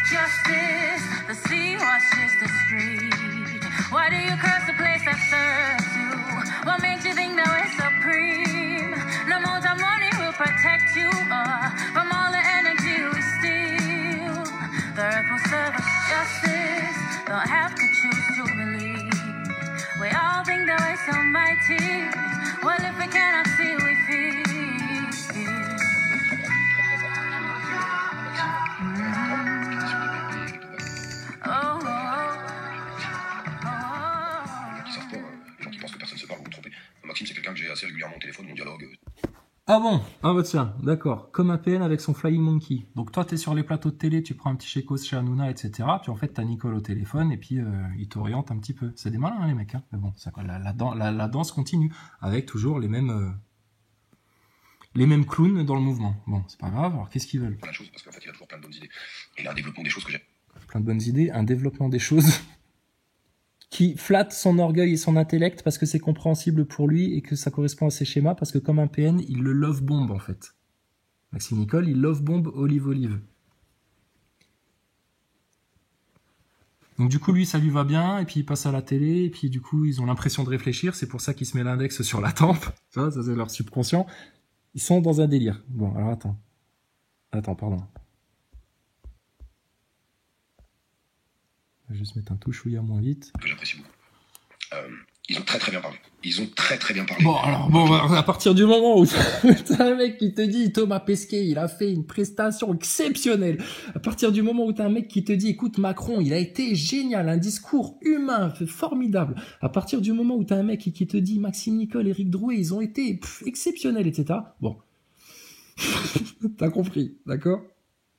Justice, the sea washes the street. Why do you curse the place that serves you? What makes you think that we're supreme? No amount of money will protect you from all the energy we steal. The earth will serve us justice. Don't have to choose to believe. We all think that we're so mighty. Well, if we cannot see, we feel. Maxime, c'est quelqu'un que j'ai assez régulièrement au téléphone, mon dialogue. Ah bon? Ah bah tiens, d'accord. Comme un PN avec son Flying Monkey. Donc toi, t'es sur les plateaux de télé, tu prends un petit chécos chez Hanouna, etc. Puis en fait, t'as Nicole au téléphone et puis il t'oriente un petit peu. C'est des malins, hein, les mecs. Hein. Mais bon, ça, la danse continue avec toujours les mêmes clowns dans le mouvement. Bon, c'est pas grave. Alors qu'est-ce qu'ils veulent? Plein de choses, parce qu'en fait, il a toujours plein de bonnes idées. Et il a un développement des choses que j'aime. Plein de bonnes idées, un développement des choses qui flatte son orgueil et son intellect parce que c'est compréhensible pour lui et que ça correspond à ses schémas, parce que comme un PN, il le love bomb en fait. Maxime Nicole, il love bomb Olive. Donc du coup, lui, ça lui va bien, et puis il passe à la télé, et puis du coup, ils ont l'impression de réfléchir, c'est pour ça qu'il se met l'index sur la tempe, ça c'est leur subconscient. Ils sont dans un délire. Bon, alors attends, pardon. Je vais juste mettre un tout chouïa moins vite. Que j'apprécie beaucoup. Ils ont très bien parlé. Bon, alors, à partir du moment où t'as un mec qui te dit, Thomas Pesquet, il a fait une prestation exceptionnelle. À partir du moment où t'as un mec qui te dit, écoute, Macron, il a été génial, un discours humain, formidable. À partir du moment où t'as un mec qui te dit, Maxime Nicole, Éric Drouet, ils ont été exceptionnels, etc. Bon. T'as compris, d'accord?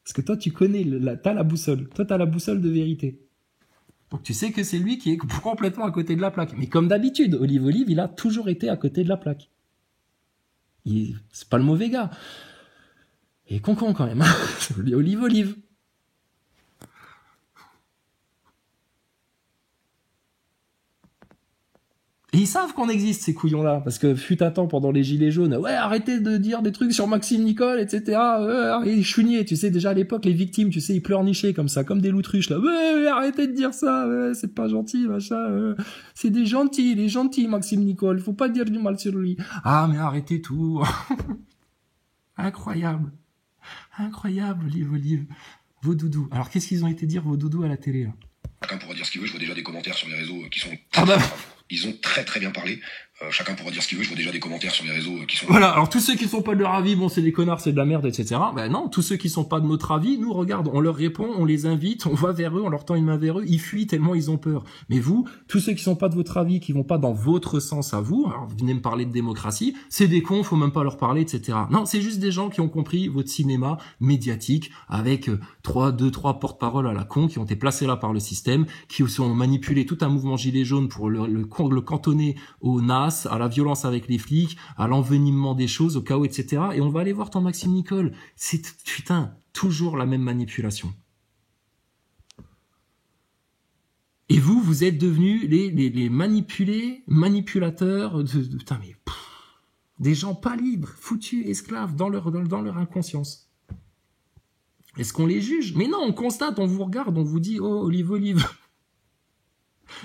Parce que toi, tu connais, t'as la boussole. Toi, t'as la boussole de vérité. Donc tu sais que c'est lui qui est complètement à côté de la plaque. Mais comme d'habitude, Olive, il a toujours été à côté de la plaque. C'est pas le mauvais gars. Il est con quand même. Olive. Et ils savent qu'on existe, ces couillons-là. Parce que fut un temps, pendant les Gilets jaunes, ouais, arrêtez de dire des trucs sur Maxime Nicole, etc. Et chougnier, tu sais, déjà à l'époque, les victimes, tu sais, ils pleurnichaient comme ça, comme des loutruches, là. Ouais, arrêtez de dire ça, c'est pas gentil, machin. C'est des gentils, les gentils, Maxime Nicole. Faut pas dire du mal sur lui. Ah, mais arrêtez tout. Incroyable, Olive. Vos doudous. Alors, qu'est-ce qu'ils ont été dire, vos doudous, à la télé, là? Chacun pourra dire ce qu'il veut, je vois déjà des commentaires sur les réseaux qui sont... Ils ont très bien parlé. Chacun pourra dire ce qu'il veut. Je vois déjà des commentaires sur les réseaux qui sont... Voilà, alors tous ceux qui sont pas de leur avis, bon, c'est des connards, c'est de la merde, etc. Ben non, tous ceux qui sont pas de notre avis, nous, regarde, on leur répond, on les invite, on va vers eux, on leur tend une main vers eux, ils fuient tellement ils ont peur. Mais vous, tous ceux qui sont pas de votre avis, qui vont pas dans votre sens à vous, alors vous venez me parler de démocratie, c'est des cons, faut même pas leur parler, etc. Non, c'est juste des gens qui ont compris votre cinéma médiatique, avec deux, trois porte-paroles à la con, qui ont été placés là par le système, qui ont manipulé tout un mouvement gilet jaune pour le cantonner au NAS, à la violence avec les flics, à l'envenimement des choses, au chaos, etc. Et on va aller voir ton Maxime Nicole. C'est, putain, toujours la même manipulation. Et vous êtes devenus les manipulateurs putain, mais des gens pas libres, foutus, esclaves, dans leur inconscience. Est-ce qu'on les juge? Mais non, on constate, on vous regarde, on vous dit, oh, Olive.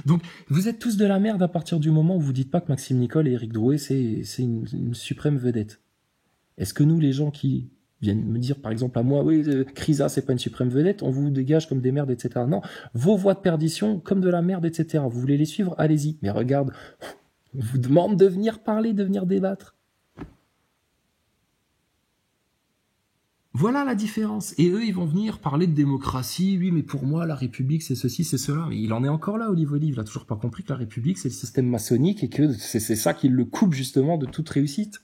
Donc, vous êtes tous de la merde à partir du moment où vous dites pas que Maxime Nicole et Éric Drouet, c'est une suprême vedette. Est-ce que nous, les gens qui viennent me dire, par exemple, à moi, oui, Crisa, c'est pas une suprême vedette, on vous dégage comme des merdes, etc. Non, vos voix de perdition, comme de la merde, etc. Vous voulez les suivre? Allez-y. Mais regarde, on vous demande de venir parler, de venir débattre. Voilà la différence. Et eux, ils vont venir parler de démocratie. Oui, mais pour moi, la République, c'est ceci, c'est cela. Mais il en est encore là, Olive. Il a toujours pas compris que la République, c'est le système maçonnique et que c'est ça qui le coupe justement de toute réussite.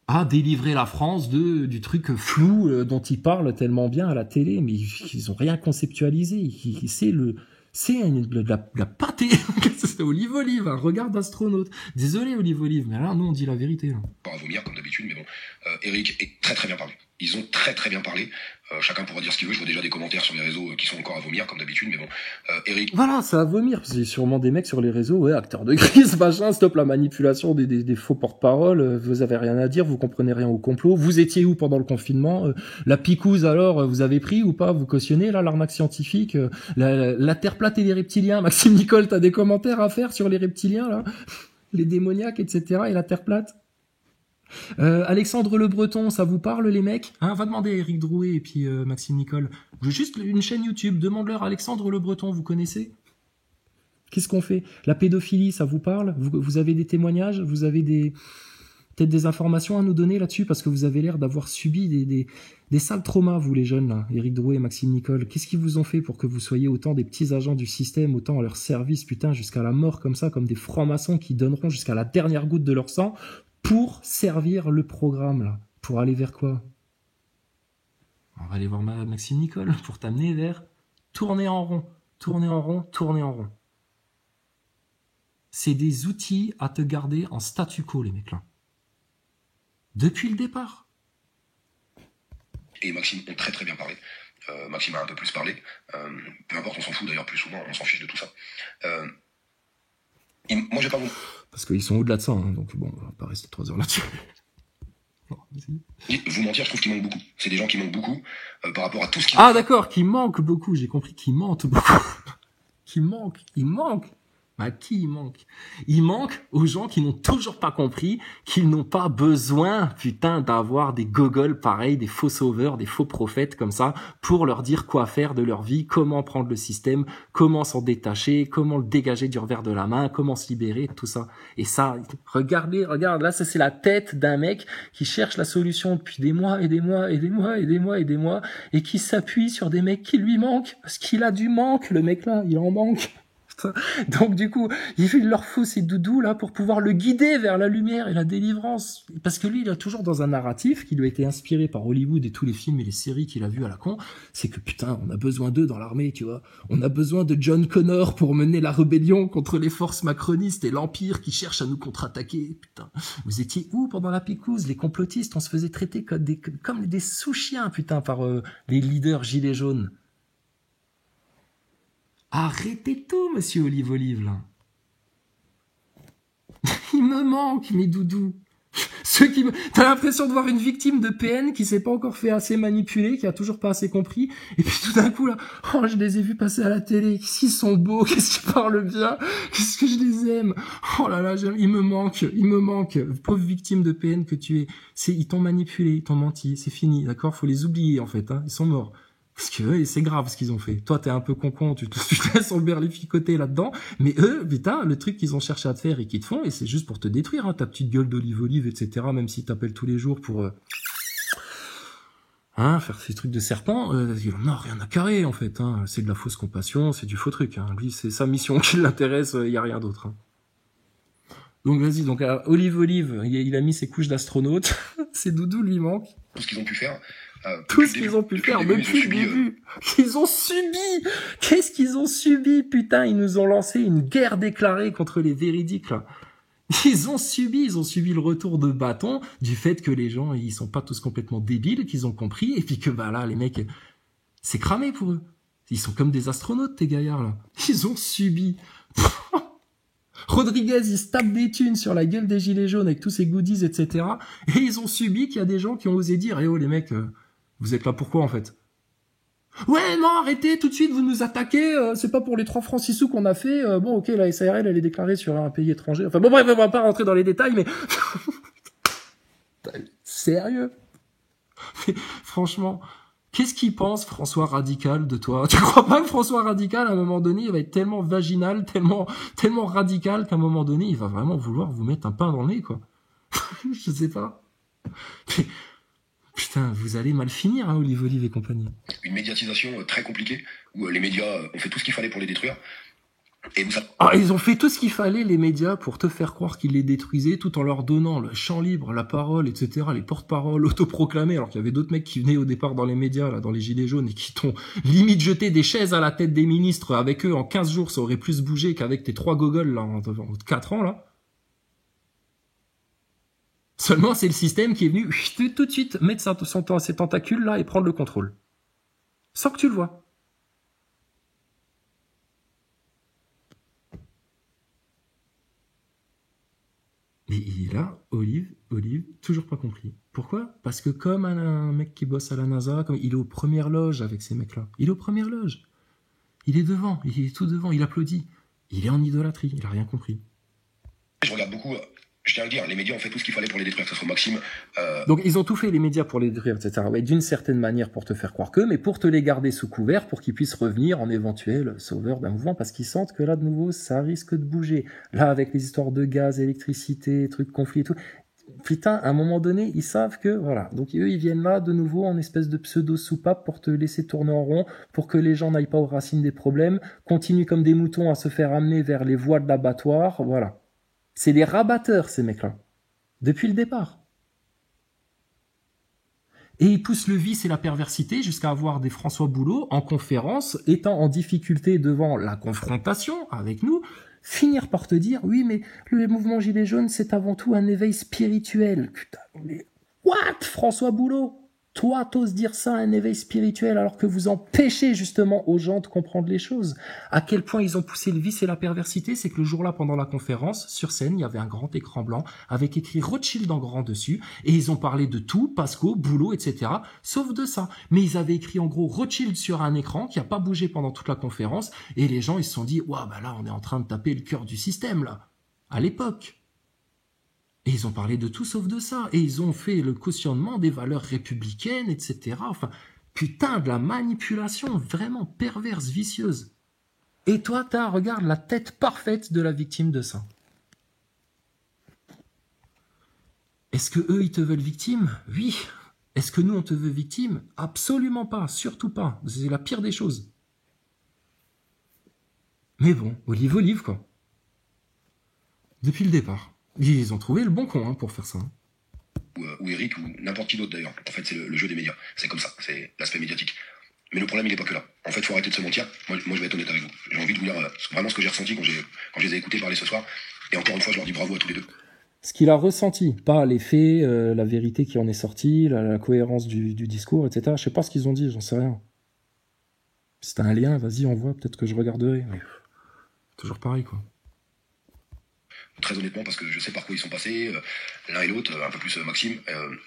À délivrer la France du truc flou dont ils parlent tellement bien à la télé, mais ils ont rien conceptualisé. C'est la pâtée. C'est Olive, un regard d'astronaute. Désolé, Olive, mais là, nous, on dit la vérité. Là. Pas à vomir, comme d'habitude, mais bon. Eric est très bien parlé. Ils ont très très bien parlé. Chacun pourra dire ce qu'il veut. Je vois déjà des commentaires sur les réseaux qui sont encore à vomir comme d'habitude, mais bon. Eric. Voilà, ça va vomir. Il y a sûrement des mecs sur les réseaux, ouais, acteurs de crise, machin, stop la manipulation des faux porte-parole. Vous avez rien à dire, vous comprenez rien au complot. Vous étiez où pendant le confinement? La picouse alors, vous avez pris ou pas? Vous cautionnez là l'arnaque scientifique? La Terre plate et les reptiliens. Maxime Nicole, t'as des commentaires à faire sur les reptiliens là? Les démoniaques, etc. et la Terre plate? Alexandre Le Breton, ça vous parle les mecs? Hein, va demander à Eric Drouet et puis Maxime Nicole. Juste une chaîne YouTube, demande-leur Alexandre Le Breton, vous connaissez? Qu'est-ce qu'on fait? La pédophilie, ça vous parle? Vous avez des témoignages? Vous avez peut-être des informations à nous donner là-dessus? Parce que vous avez l'air d'avoir subi des sales traumas, vous les jeunes là, Eric Drouet et Maxime Nicole. Qu'est-ce qu'ils vous ont fait pour que vous soyez autant des petits agents du système, autant à leur service, putain, jusqu'à la mort comme ça, comme des francs-maçons qui donneront jusqu'à la dernière goutte de leur sang pour servir le programme, là. Pour aller vers quoi? On va aller voir Maxime Nicole pour t'amener vers tourner en rond, tourner en rond, tourner en rond. C'est des outils à te garder en statu quo, les mecs là. Depuis le départ. Et Maxime ont très très bien parlé. Maxime a un peu plus parlé. Peu importe, on s'en fout d'ailleurs plus souvent, on s'en fiche de tout ça. Moi j'ai pas bon. Parce qu'ils sont au-delà de ça, hein, donc bon, on va pas rester 3 heures là-dessus. Vous mentir, je trouve qu'il manque beaucoup. C'est des gens qui manquent beaucoup par rapport à tout ce qui... Ah d'accord, qui manquent beaucoup, j'ai compris qu'ils mentent beaucoup. Qui manquent, ils manquent. À qui il manque? Il manque aux gens qui n'ont toujours pas compris qu'ils n'ont pas besoin, putain, d'avoir des gogoles pareils, des faux sauveurs, des faux prophètes comme ça, pour leur dire quoi faire de leur vie, comment prendre le système, comment s'en détacher, comment le dégager du revers de la main, comment se libérer, tout ça. Et ça, regarde, là, ça c'est la tête d'un mec qui cherche la solution depuis des mois et des mois et des mois et des mois et des mois, et qui s'appuie sur des mecs qui lui manquent, parce qu'il a du manque, le mec là, il en manque. Donc du coup, il leur faut ces doudous là pour pouvoir le guider vers la lumière et la délivrance. Parce que lui, il a toujours dans un narratif qui lui a été inspiré par Hollywood et tous les films et les séries qu'il a vus à la con, c'est que putain, on a besoin d'eux dans l'armée, tu vois. On a besoin de John Connor pour mener la rébellion contre les forces macronistes et l'Empire qui cherche à nous contre-attaquer. Putain, vous étiez où pendant la picouse? Les complotistes, on se faisait traiter comme des sous-chiens, putain, par les leaders gilets jaunes. Arrêtez tout, monsieur Olive, là. Il me manque, mes doudous. T'as l'impression de voir une victime de PN qui s'est pas encore fait assez manipuler, qui a toujours pas assez compris, et puis tout d'un coup, là, oh, je les ai vus passer à la télé, qu'est-ce qu'ils sont beaux, qu'est-ce qu'ils parlent bien, qu'est-ce que je les aime. Oh là là, il me manque. Pauvre victime de PN que tu es. Ils t'ont manipulé, ils t'ont menti, c'est fini, d'accord? Faut les oublier, en fait, hein. Ils sont morts. Parce que eux, c'est grave ce qu'ils ont fait. Toi, t'es un peu con, tu te laisses emberlificoter là-dedans. Mais eux, putain, le truc qu'ils ont cherché à te faire et qu'ils te font, et c'est juste pour te détruire, hein, ta petite gueule d'olive, etc. Même si t'appelles tous les jours pour faire ces trucs de serpent, non, rien à carrer, en fait. Hein. C'est de la fausse compassion, c'est du faux truc. Hein. Lui, c'est sa mission qui l'intéresse, y a rien d'autre. Hein. Donc vas-y, donc Olive, il a mis ses couches d'astronaute. Ses doudous lui manquent. Tout ce qu'ils ont pu faire. Tout ce qu'ils ont pu faire depuis le début. Ils ont subi. Qu'est-ce qu'ils ont subi, putain? Ils nous ont lancé une guerre déclarée contre les véridiques, là. Ils ont subi le retour de bâton du fait que les gens, ils sont pas tous complètement débiles, qu'ils ont compris, et puis que, bah là, les mecs, c'est cramé pour eux. Ils sont comme des astronautes, tes gaillards, là. Ils ont subi. Rodriguez, il se tape des thunes sur la gueule des gilets jaunes avec tous ses goodies, etc. Et ils ont subi qu'il y a des gens qui ont osé dire, eh oh, les mecs, vous êtes là pourquoi, en fait? Ouais, non, arrêtez, tout de suite, vous nous attaquez, c'est pas pour les 3 francs 6 sous qu'on a fait, bon, ok, la SARL, elle est déclarée sur un pays étranger, enfin, bon, bref, on va pas rentrer dans les détails, mais... Sérieux? Franchement, qu'est-ce qu'il pense, François Radical, de toi? Tu crois pas que François Radical, à un moment donné, il va être tellement vaginal, tellement radical, qu'à un moment donné, il va vraiment vouloir vous mettre un pain dans le nez, quoi? Je sais pas. Putain, vous allez mal finir, hein, Olive et compagnie. Une médiatisation très compliquée, où les médias ont fait tout ce qu'il fallait pour les détruire. Et vous... ils ont fait tout ce qu'il fallait, les médias, pour te faire croire qu'ils les détruisaient, tout en leur donnant le champ libre, la parole, etc., les porte-paroles autoproclamés, alors qu'il y avait d'autres mecs qui venaient au départ dans les médias, là, dans les gilets jaunes, et qui t'ont limite jeté des chaises à la tête des ministres. Avec eux, en 15 jours, ça aurait plus bougé qu'avec tes 3 gogoles, là, en 4 ans, là. Seulement, c'est le système qui est venu tout de suite mettre ses tentacules là et prendre le contrôle. Sans que tu le vois. Mais il est là, Olive, toujours pas compris. Pourquoi? Parce que comme un mec qui bosse à la NASA, comme il est aux premières loges avec ces mecs-là. Il est aux premières loges. Il est devant, il est tout devant, il applaudit. Il est en idolâtrie, il a rien compris. Je regarde beaucoup, je tiens à le dire, les médias ont fait tout ce qu'il fallait pour les détruire, que ce soit Maxime. Donc ils ont tout fait, les médias, pour les détruire, etc. Ouais, d'une certaine manière pour te faire croire que, mais pour te les garder sous couvert, pour qu'ils puissent revenir en éventuel sauveur d'un mouvement, parce qu'ils sentent que là, de nouveau, ça risque de bouger. Là, avec les histoires de gaz, électricité, trucs, conflits et tout, putain, à un moment donné, ils savent que, voilà. Donc eux, ils viennent là, de nouveau, en espèce de pseudo-soupape pour te laisser tourner en rond, pour que les gens n'aillent pas aux racines des problèmes, continuent comme des moutons à se faire amener vers les voies de l'abattoir, voilà. C'est des rabatteurs, ces mecs-là. Depuis le départ. Et ils poussent le vice et la perversité jusqu'à avoir des François Boulot en conférence, étant en difficulté devant la confrontation avec nous, finir par te dire, oui, mais le mouvement Gilets jaunes, c'est avant tout un éveil spirituel. Putain, mais what, François Boulot? Toi, t'oses dire ça, un éveil spirituel, alors que vous empêchez justement aux gens de comprendre les choses. À quel point ils ont poussé le vice et la perversité, c'est que le jour-là, pendant la conférence, sur scène, il y avait un grand écran blanc avec écrit Rothschild en grand dessus, et ils ont parlé de tout, Pasco, Boulot, etc., sauf de ça. Mais ils avaient écrit en gros Rothschild sur un écran qui a pas bougé pendant toute la conférence, et les gens, ils se sont dit, ouah, bah là, on est en train de taper le cœur du système, là. À l'époque. Et ils ont parlé de tout sauf de ça. Et ils ont fait le cautionnement des valeurs républicaines, etc. Enfin, putain, de la manipulation vraiment perverse, vicieuse. Et toi, regarde la tête parfaite de la victime de ça. Est-ce que eux, ils te veulent victime? Oui. Est-ce que nous, on te veut victime? Absolument pas, surtout pas. C'est la pire des choses. Mais bon, olive, quoi. Depuis le départ. Ils ont trouvé le bon con pour faire ça. Ou Eric, ou n'importe qui d'autre d'ailleurs. En fait, c'est le jeu des médias. C'est comme ça, c'est l'aspect médiatique. Mais le problème, il n'est pas que là. En fait, il faut arrêter de se mentir. Moi, je vais être honnête avec vous. J'ai envie de vous dire vraiment ce que j'ai ressenti quand je les ai écoutés parler ce soir. Et encore une fois, je leur dis bravo à tous les deux. Ce qu'il a ressenti, pas les faits, la vérité qui en est sortie, la cohérence du discours, etc. Je sais pas ce qu'ils ont dit, j'en sais rien. Si t'as un lien, vas-y, envoie, peut-être que je regarderai. Mais toujours pareil, quoi. Très honnêtement, parce que je sais par quoi ils sont passés, l'un et l'autre, un peu plus Maxime,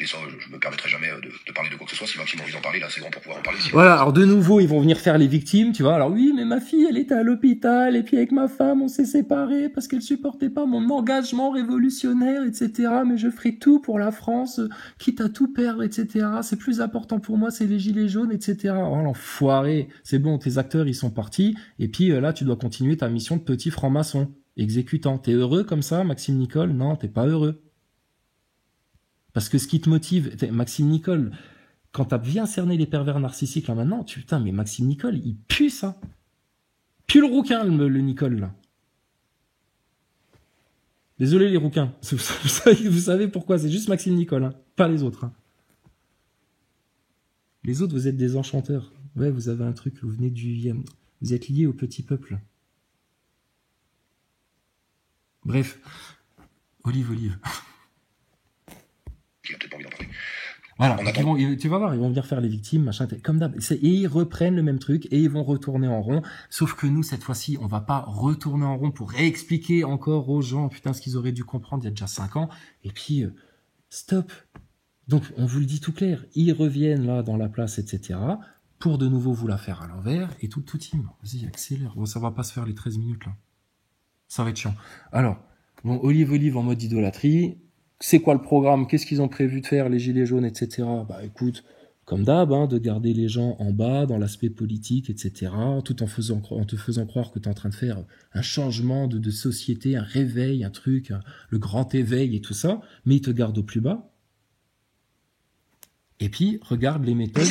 et ça, je me permettrai jamais de parler de quoi que ce soit. Si Maxime a envie d'en parler, là, c'est grand pour pouvoir en parler. Voilà, alors de nouveau, ils vont venir faire les victimes, tu vois. Alors oui, mais ma fille, elle était à l'hôpital, et puis avec ma femme, on s'est séparés parce qu'elle supportait pas mon engagement révolutionnaire, etc. Mais je ferai tout pour la France, quitte à tout perdre, etc. C'est plus important pour moi, c'est les gilets jaunes, etc. Oh l'enfoiré, c'est bon, tes acteurs, ils sont partis, et puis là, tu dois continuer ta mission de petit franc-maçon. Exécutant. T'es heureux comme ça, Maxime Nicole? Non, t'es pas heureux. Parce que ce qui te motive, Maxime Nicole, quand t'as bien cerné les pervers narcissiques là maintenant, putain, mais Maxime Nicole, il pue ça. Pue le rouquin, le Nicole, là. Désolé les rouquins. Vous savez pourquoi, c'est juste Maxime Nicole, hein. Pas les autres. Hein. Les autres, vous êtes des enchanteurs. Ouais, vous avez un truc, vous venez vous êtes liés au petit peuple. Bref, Olive. Il a peut-être pas envie d'en parler. Voilà, tu vas voir, ils vont venir faire les victimes, machin, comme d'hab. Et ils reprennent le même truc et ils vont retourner en rond. Sauf que nous, cette fois-ci, on va pas retourner en rond pour réexpliquer encore aux gens, putain, ce qu'ils auraient dû comprendre il y a déjà 5 ans. Et puis, stop. Donc, on vous le dit tout clair. Ils reviennent là dans la place, etc. pour de nouveau vous la faire à l'envers et tout team. Vas-y, accélère. Bon, ça va pas se faire les 13 minutes là. Ça va être chiant. Alors, bon, Olive en mode idolâtrie. C'est quoi le programme? Qu'est-ce qu'ils ont prévu de faire, les gilets jaunes, etc. Bah écoute, comme d'hab, de garder les gens en bas, dans l'aspect politique, etc. Tout en te faisant croire que tu es en train de faire un changement de société, un réveil, un truc, le grand éveil et tout ça. Mais ils te gardent au plus bas. Et puis, regarde les méthodes.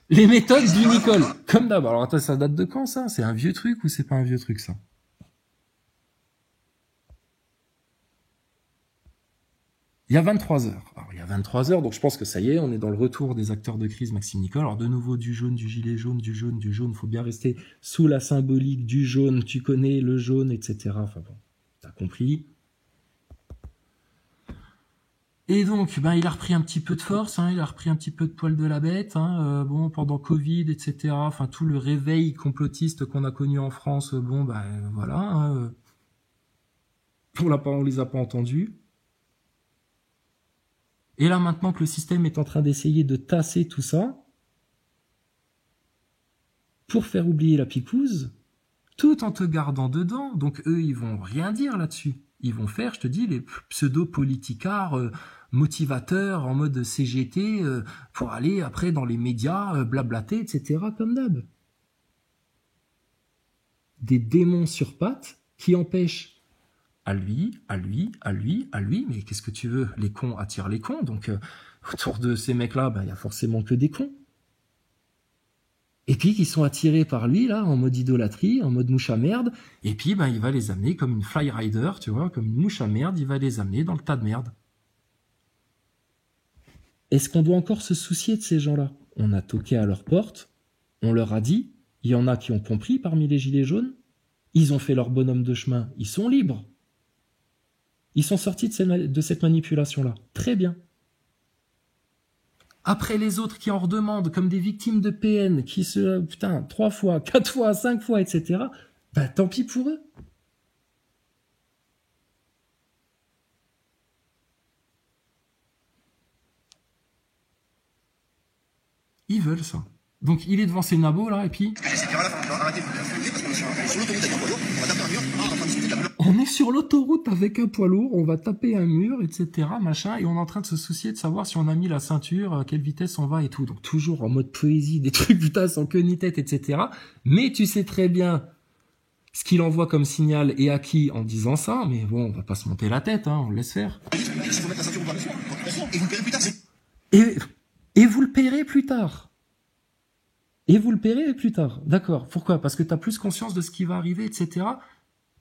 Les méthodes du Nicole, comme d'hab. Alors attends, ça date de quand ça? C'est un vieux truc ou c'est pas un vieux truc ça? Il y a 23 heures. Alors il y a 23 heures, donc je pense que ça y est, on est dans le retour des acteurs de crise, Maxime Nicole. Alors de nouveau du jaune, du gilet jaune, du jaune, faut bien rester sous la symbolique du jaune, tu connais le jaune, etc. Enfin bon, t'as compris. Et donc, ben, il a repris un petit peu de force, hein, il a repris un petit peu de poil de la bête, hein, bon, pendant Covid, etc. Enfin, tout le réveil complotiste qu'on a connu en France, bon, ben, voilà, hein, on les a pas entendus. Et là, maintenant que le système est en train d'essayer de tasser tout ça, pour faire oublier la picouse, tout en te gardant dedans, donc eux, ils vont rien dire là-dessus. Ils vont faire, je te dis, les pseudo-politicards motivateurs en mode CGT pour aller après dans les médias, blablater, etc. comme d'hab. Des démons sur pattes qui empêchent à lui, mais qu'est-ce que tu veux? Les cons attirent les cons, donc autour de ces mecs-là, ben, y a forcément que des cons. Et puis qui sont attirés par lui, là, en mode idolâtrie, en mode mouche à merde, et puis ben, il va les amener comme une fly rider, tu vois, comme une mouche à merde, il va les amener dans le tas de merde. Est-ce qu'on doit encore se soucier de ces gens-là? On a toqué à leur porte, on leur a dit, il y en a qui ont compris parmi les gilets jaunes, ils ont fait leur bonhomme de chemin, ils sont libres. Ils sont sortis de cette manipulation-là. Très bien. Après les autres qui en redemandent comme des victimes de PN, qui se, 3 fois, 4 fois, 5 fois, etc., ben tant pis pour eux. Ils veulent ça. Donc il est devant ses nabos là, et puis... On est sur l'autoroute avec un poids lourd, on va taper un mur, etc., machin, et on est en train de se soucier de savoir si on a mis la ceinture, à quelle vitesse on va et tout. Donc toujours en mode poésie, des trucs putain sans queue ni tête, etc. Mais tu sais très bien ce qu'il envoie comme signal et à qui en disant ça, mais bon, on va pas se monter la tête, hein, on le laisse faire. Et vous le paierez plus tard. Et vous le paierez plus tard. D'accord. Pourquoi? Parce que tu as plus conscience de ce qui va arriver, etc.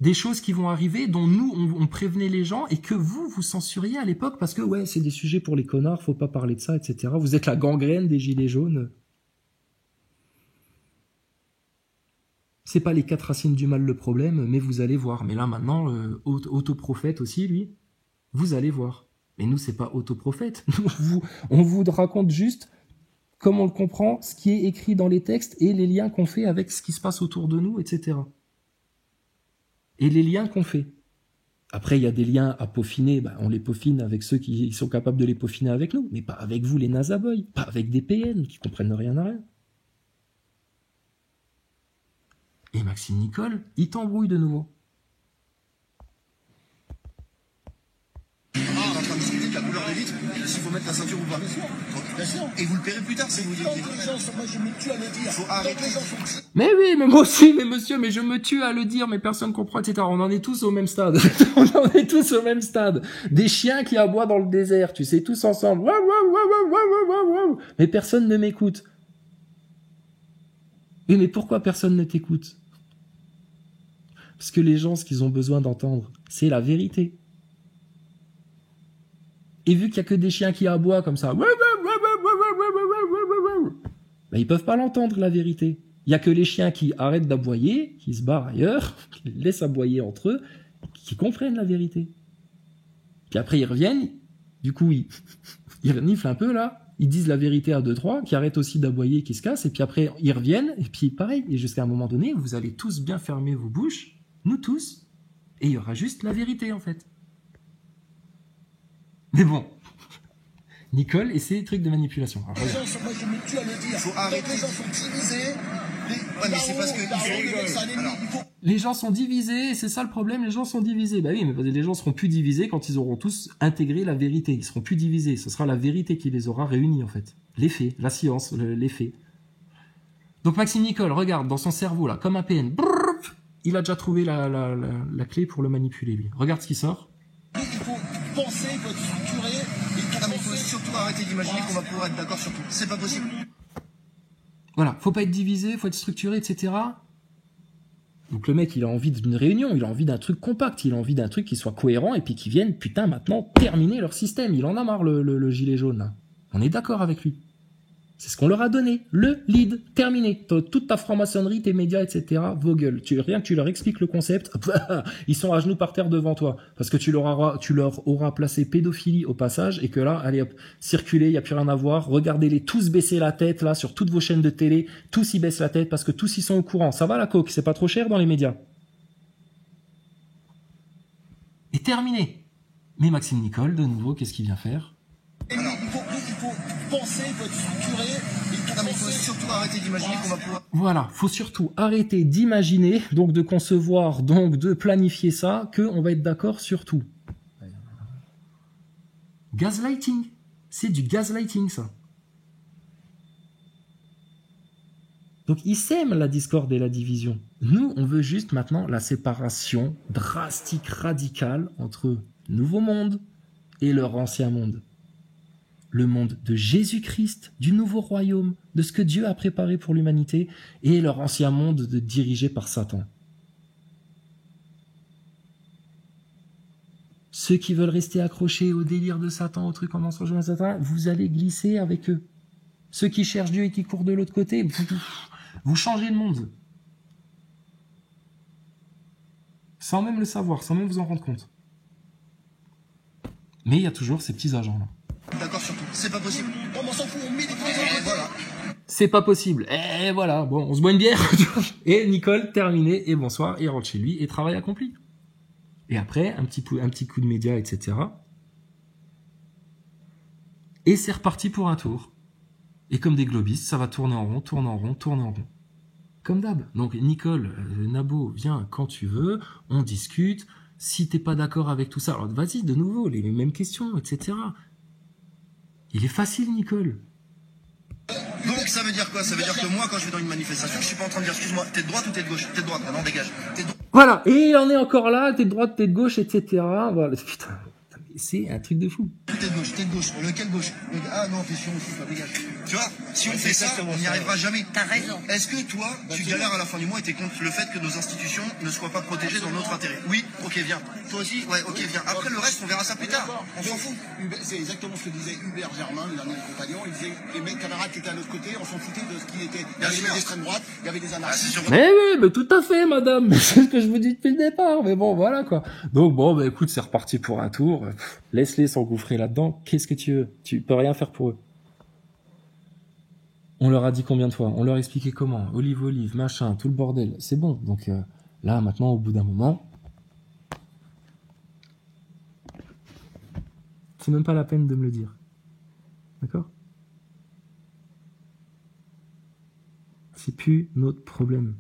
Des choses qui vont arriver, dont nous, on prévenait les gens, et que vous censuriez à l'époque, parce que, ouais, c'est des sujets pour les connards, faut pas parler de ça, etc. Vous êtes la gangrène des gilets jaunes. C'est pas les 4 racines du mal le problème, mais vous allez voir. Mais là, maintenant, autoprophète aussi, lui, vous allez voir. Mais nous, c'est pas autoprophète. On vous raconte juste comme on le comprend, ce qui est écrit dans les textes et les liens qu'on fait avec ce qui se passe autour de nous, etc. Et les liens qu'on fait. Après, il y a des liens à peaufiner, ben, on les peaufine avec ceux qui sont capables de les peaufiner avec nous, mais pas avec vous les nazaboys, pas avec des PN qui comprennent rien à rien. Et Maxime Nicole, il t'embrouille de nouveau. La couleur des vitres, s'il faut mettre la ceinture ou pas. Bien sûr. Et vous le paierez plus tard si vous dites. Moi je me tue à le dire. Faut arrêter. Mais oui, mais moi aussi, mais monsieur, mais je me tue à le dire, mais personne comprend, etc. On en est tous au même stade. On en est tous au même stade. Des chiens qui aboient dans le désert, tu sais, tous ensemble. Mais personne ne m'écoute. Oui, mais pourquoi personne ne t'écoute? Parce que les gens, ce qu'ils ont besoin d'entendre, c'est la vérité. Et vu qu'il n'y a que des chiens qui aboient comme ça, ben ils peuvent pas l'entendre, la vérité. Il n'y a que les chiens qui arrêtent d'aboyer, qui se barrent ailleurs, qui laissent aboyer entre eux, qui comprennent la vérité. Puis après, ils reviennent, du coup, ils reniflent un peu, là, ils disent la vérité à 2-3, qui arrêtent aussi d'aboyer, qui se cassent, et puis après, ils reviennent, et puis pareil, et jusqu'à un moment donné, vous allez tous bien fermer vos bouches, nous tous, et il y aura juste la vérité, en fait. Mais bon, Nicole et ses trucs de manipulation. Alors, les gens sont, moi je me tue à le dire. Faut arrêter. Les gens sont divisés. Ouais, mais c'est parce que les gens sont divisés, et c'est ça le problème, les gens sont divisés. Bah oui, mais les gens seront plus divisés quand ils auront tous intégré la vérité. Ils seront plus divisés. Ce sera la vérité qui les aura réunis, en fait. Les faits, la science, les faits. Donc Maxime Nicole, regarde, dans son cerveau, là, comme un PN, brrr, il a déjà trouvé la clé pour le manipuler, lui. Regarde ce qui sort. Il faut penser, il faut être structuré. Il faut surtout arrêter d'imaginer qu'on va pouvoir être d'accord sur tout. C'est pas possible. Voilà, faut pas être divisé, faut être structuré, etc. Donc le mec, il a envie d'une réunion, il a envie d'un truc compact, il a envie d'un truc qui soit cohérent et puis qui vienne, putain, maintenant terminer leur système. Il en a marre, le gilet jaune, là. On est d'accord avec lui. C'est ce qu'on leur a donné. Le lead, terminé. Toute ta franc-maçonnerie, tes médias, etc., vos gueules. Rien que tu leur expliques le concept, ils sont à genoux par terre devant toi. Parce que tu leur auras placé pédophilie au passage, et que là, allez hop, circulez, il n'y a plus rien à voir. Regardez-les tous baisser la tête, là, sur toutes vos chaînes de télé. Tous y baissent la tête parce que tous y sont au courant. Ça va la coke, c'est pas trop cher dans les médias. Et terminé. Mais Maxime Nicole, de nouveau, qu'est-ce qu'il vient faire? Il faut penser, il faut être structuré. Il faut surtout arrêter d'imaginer qu'on va pouvoir... Voilà, faut surtout arrêter d'imaginer, donc de concevoir, donc de planifier ça, qu'on va être d'accord sur tout. Gaslighting. C'est du gaslighting, ça. Donc ils sèment la discorde et la division. Nous, on veut juste maintenant la séparation drastique, radicale entre le nouveau monde et leur ancien monde. Le monde de Jésus-Christ, du nouveau royaume, de ce que Dieu a préparé pour l'humanité, et leur ancien monde dirigé par Satan. Ceux qui veulent rester accrochés au délire de Satan, au truc en mensonge de Satan, vous allez glisser avec eux. Ceux qui cherchent Dieu et qui courent de l'autre côté, vous changez le monde. Sans même le savoir, sans même vous en rendre compte. Mais il y a toujours ces petits agents-là. D'accord sur tout. C'est pas possible. On s'en fout, on met des et voilà. C'est pas possible. Et voilà, bon, on se boit une bière. Et Nicole, terminé, et bonsoir, et rentre chez lui, et travail accompli. Et après, un petit coup de média, etc. Et c'est reparti pour un tour. Et comme des globistes, ça va tourner en rond, tourner en rond, tourner en rond. Comme d'hab. Donc Nicole, Nabo, viens quand tu veux, on discute. Si t'es pas d'accord avec tout ça, alors vas-y, de nouveau, les mêmes questions, etc. Il est facile, Nicole. Donc ça veut dire quoi? Ça veut dire que moi, quand je vais dans une manifestation, je suis pas en train de dire excuse-moi, t'es de droite ou t'es de gauche? T'es de droite, non, dégage. Voilà, et il en est encore là, t'es de droite, t'es de gauche, etc. Voilà, putain, c'est un truc de fou. T'es de gauche. Lequel gauche? Ah non, t'es chiant aussi, toi, dégage. Tu vois, si on fait ça, on n'y arrivera jamais. T'as raison. Est-ce que toi, tu galères à la fin du mois et t'es contre le fait que nos institutions ne soient pas protégées dans notre intérêt? Oui, ok, viens. Toi aussi? Ouais, ok, viens. Après, le reste, on verra ça plus tard. On s'en fout. C'est exactement ce que disait Hubert Germain, le dernier compagnon. Il disait les mecs camarades qui étaient à l'autre côté, on s'en foutait de ce qui était. Il y avait l'extrême droite, il y avait des anarchistes. Mais oui, mais tout à fait, madame. C'est ce que je vous dis depuis le départ. Mais bon, voilà, quoi. Donc bon, bah écoute, c'est reparti pour un tour. Laisse-les s'engouffrer là-dedans. Qu'est-ce que tu veux? Tu peux rien faire pour eux. On leur a dit combien de fois? On leur a expliqué comment? Olive, machin, tout le bordel. C'est bon. Donc là, maintenant, au bout d'un moment, c'est même pas la peine de me le dire. D'accord? C'est plus notre problème.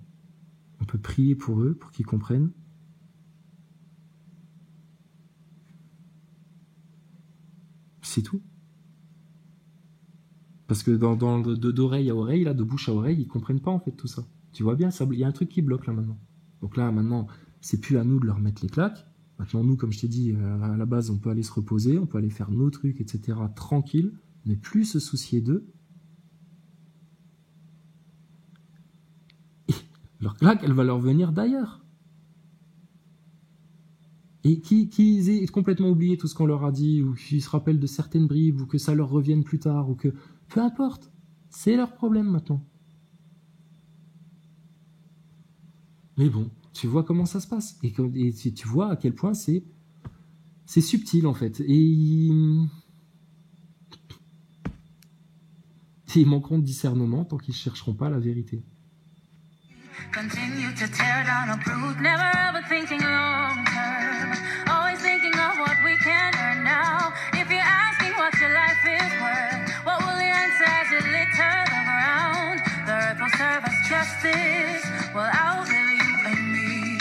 On peut prier pour eux, pour qu'ils comprennent. C'est tout. Parce que d'oreille à oreille, là, de bouche à oreille, ils comprennent pas en fait tout ça. Tu vois bien, il y a un truc qui bloque là maintenant. Donc là, maintenant, c'est plus à nous de leur mettre les claques. Maintenant, nous, comme je t'ai dit, à la base, on peut aller se reposer, on peut aller faire nos trucs, etc., tranquille, ne plus se soucier d'eux. Et leur claque, elle va leur venir d'ailleurs. Et qu'ils aient complètement oublié tout ce qu'on leur a dit, ou qu'ils se rappellent de certaines bribes, ou que ça leur revienne plus tard, ou que... Peu importe, c'est leur problème maintenant. Mais bon, tu vois comment ça se passe. Et tu vois à quel point c'est subtil en fait. Et ils manqueront de discernement tant qu'ils ne chercheront pas la vérité. Continue to tear down a brute, never ever thinking long term. Always thinking of what we can earn now. If you're asking what your life is worth, what will you answer as you litter the ground? The earth will serve us justice, will outlive you and me.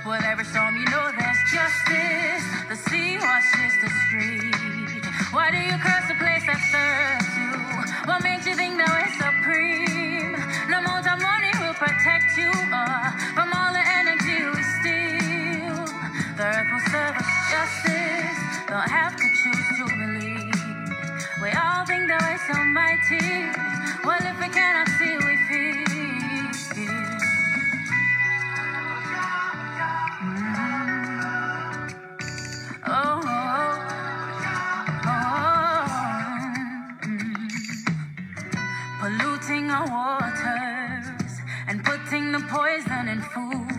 With every storm you know there's justice. The sea washes the street. Why do you curse the place that serves you? What makes you think that we're supreme? No amount of money will protect you from all the energy we steal. The earth will serve us justice. Don't have to choose to believe. We all think that we're so mighty. Well, if we cannot see, we feel. Oh, oh, oh, oh. polluting our waters and putting the poison in food.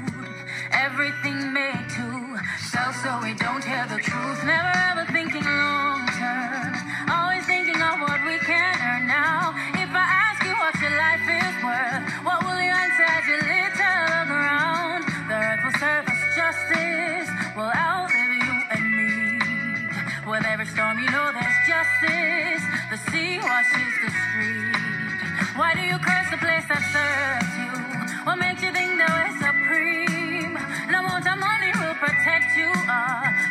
Everything made to sell so we don't hear the truth. Never ever thinking long term, always thinking of what we can earn now. If I ask you what your life is worth, what will you answer as you litter the ground? The earth will serve us justice, will outlive you and me. With every storm you know there's justice, the sea washes the street. Why do you curse the place that serves you? What makes you think that we're supreme? No amount of money will protect you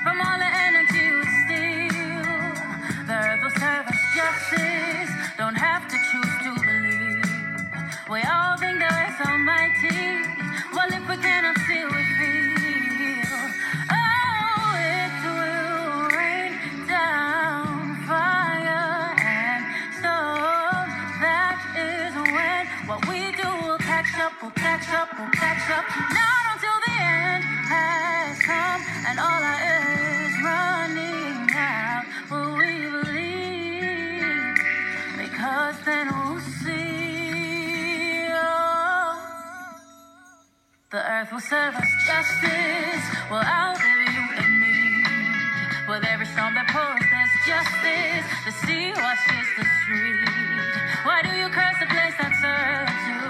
from all the energy you steal. The earth will serve us justice, don't have to choose to believe. We all think that we're so mighty, well if we cannot see we feel. Oh, it will rain down fire and stone. That is when what we do will catch up, we'll catch up, we'll catch up. Not until the end has come and all our air is running out. Will we believe? Because then we'll see. Oh, the earth will serve us justice, will outlive you and me. With every storm that pours, there's justice. The sea washes the street. Why do you curse the place that serves you?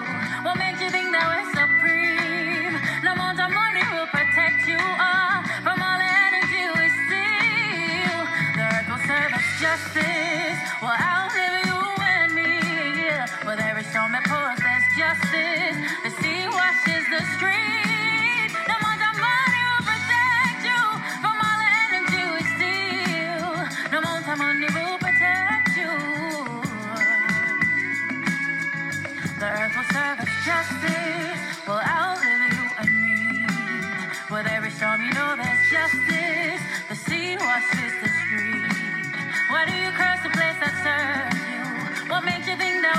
What makes you think that we're supreme? No amount of money will protect you from all the energy we steal. The earth will serve us justice, will outlive you and me. With every storm that pours, there's justice. The sea washes the street. No amount of money will protect you from all the energy we steal. No amount of money will protect you. The earth will serve us justice, will outlive you and me. With every storm you know there's justice. The sea washes the street. Why do you curse the place that serves you? What makes you think that